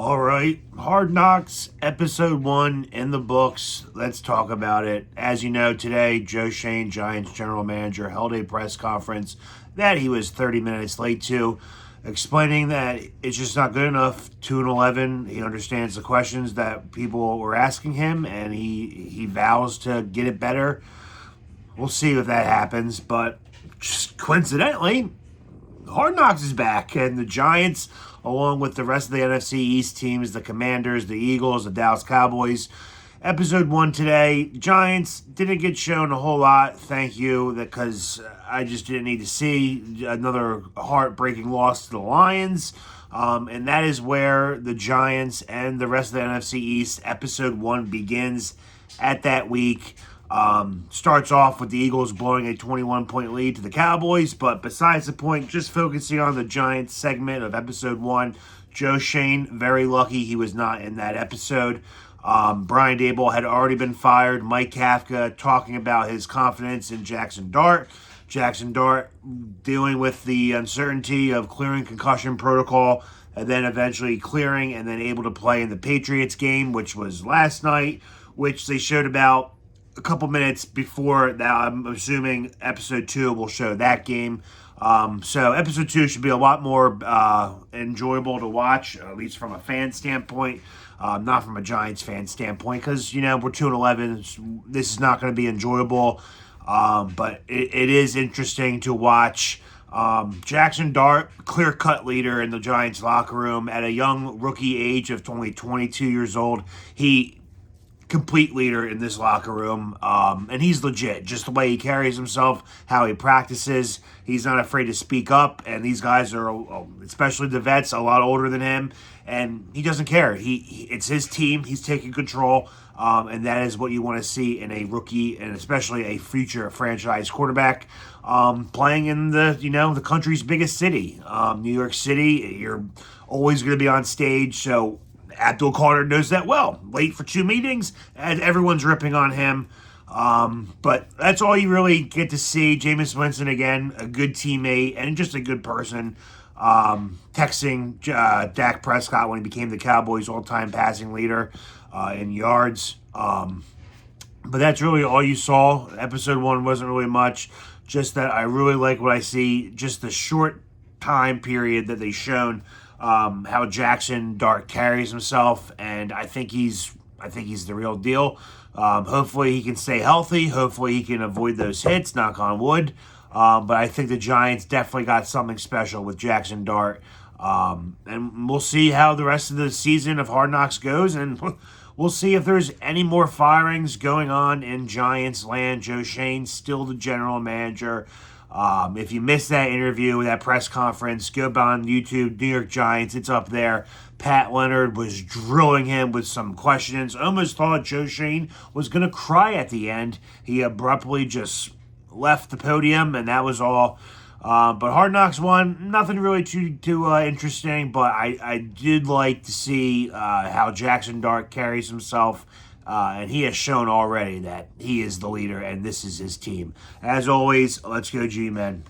All right, Hard Knocks, episode 1 in the books. Let's talk about it. As you know, today, Joe Schoen, Giants general manager, held a press conference that he was 30 minutes late to, explaining that it's just not good enough. 2-11. He understands the questions that people were asking him, and he vows to get it better. We'll see if that happens, but just coincidentally, Hard Knocks is back, and the Giants, along with the rest of the NFC East teams, the Commanders, the Eagles, the Dallas Cowboys. Episode 1 today, Giants didn't get shown a whole lot, thank you, because I just didn't need to see another heartbreaking loss to the Lions. And that is where the Giants and the rest of the NFC East, episode 1 begins at that week. Starts off with the Eagles blowing a 21-point lead to the Cowboys, but besides the point, just focusing on the Giants segment of episode 1, Joe Schoen, very lucky he was not in that episode. Brian Daboll had already been fired. Mike Kafka talking about his confidence in Jaxson Dart. Jaxson Dart dealing with the uncertainty of clearing concussion protocol and then eventually clearing and then able to play in the Patriots game, which was last night, which they showed about a couple minutes before that. I'm assuming episode 2 will show that game. So episode 2 should be a lot more enjoyable to watch, at least from a fan standpoint, not from a Giants fan standpoint, because, we're 2-11. This is not going to be enjoyable, but it is interesting to watch. Jaxson Dart, clear-cut leader in the Giants locker room at a young rookie age of only 22 years old. Complete leader in this locker room, and he's legit. Just the way he carries himself, how he practices, he's not afraid to speak up, and these guys are, especially the vets, a lot older than him, and he doesn't care. It's his team, he's taking control, and that is what you want to see in a rookie, and especially a future franchise quarterback, playing in the country's biggest city. New York City, you're always going to be on stage, so Abdul Carter knows that well. Late for 2 meetings, and everyone's ripping on him. But that's all you really get to see. Jameis Winston, again, a good teammate and just a good person. Texting Dak Prescott when he became the Cowboys' all-time passing leader in yards. But that's really all you saw. Episode 1 wasn't really much. Just that I really like what I see. Just the short time period that they shown. How Jaxson Dart carries himself, and I think he's the real deal. Hopefully he can stay healthy. Hopefully he can avoid those hits, knock on wood. But I think the Giants definitely got something special with Jaxson Dart. And we'll see how the rest of the season of Hard Knocks goes, and we'll see if there's any more firings going on in Giants land. Joe Schoen still the general manager. If you missed that interview, that press conference, go on YouTube, New York Giants, it's up there. Pat Leonard was drilling him with some questions. Almost thought Joe Schoen was going to cry at the end. He abruptly just left the podium, and that was all. But Hard Knocks 1, nothing really too interesting, but I did like to see how Jaxson Dart carries himself. And he has shown already that he is the leader and this is his team. As always, let's go G-Men.